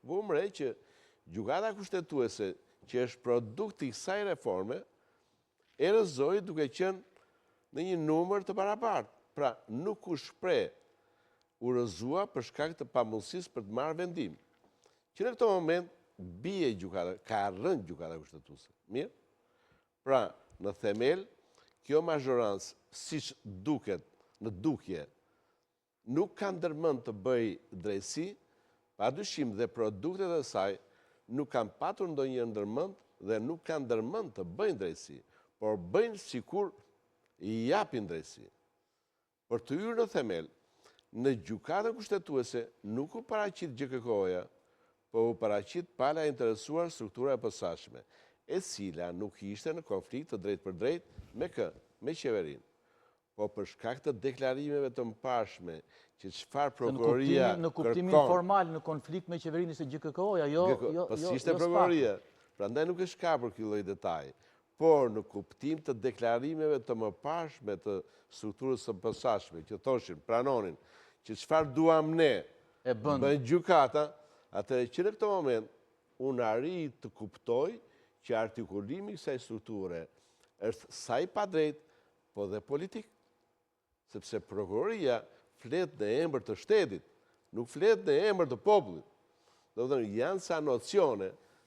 vëmre që gjykata kushtetuese që është produkti i kësaj reforme erëzoi duke qenë në një numër të barabartë. Pra nuk u shpreh urrëzua për shkak të pamundësisë për të marrë vendim. Që në këtë moment bie gjykata, ka rënë gjykata kushtetuese. Mirë? Pra, në themel, kjo mazhorancë, siç duket në dukje, nuk ka ndërmend të bëj drejtësi, padyshim dhe produktet e saj nuk kanë patur ndonjë ndërmend dhe nuk kanë ndërmend të bëjnë drejtësi, por bëjnë sikur i japin drejtësi. Për të hyrë në themel, në gjykatën kushtetuese nuk u paraqit GKK-ja, po u paraqit pala e interesuar struktura e posaçme, e cila nuk ishte në konflikt të drejtë për drejtë me qeverinë. Po për shkak të deklarimeve të mparshme që çfarë prokuroria në kuptimin formal në konflikt me qeverinë ishte GKK-ja, po si ishte prokuroria. Prandaj nuk e shkapur ky lloj detaj. Por në kuptim të deklarimeve të mëparshme të strukturës së posaçme, që thoshin, pranonin, që çfarë duam ne, bën gjykata, atëherë që në këtë moment unë arrit të kuptoj që artikulimi i kësaj strukture është sa i padrejtë, po dhe politik. Sepse prokuroria flet në emër të shtetit, nuk flet në emër të popullit. Do të thënë, janë sa nocione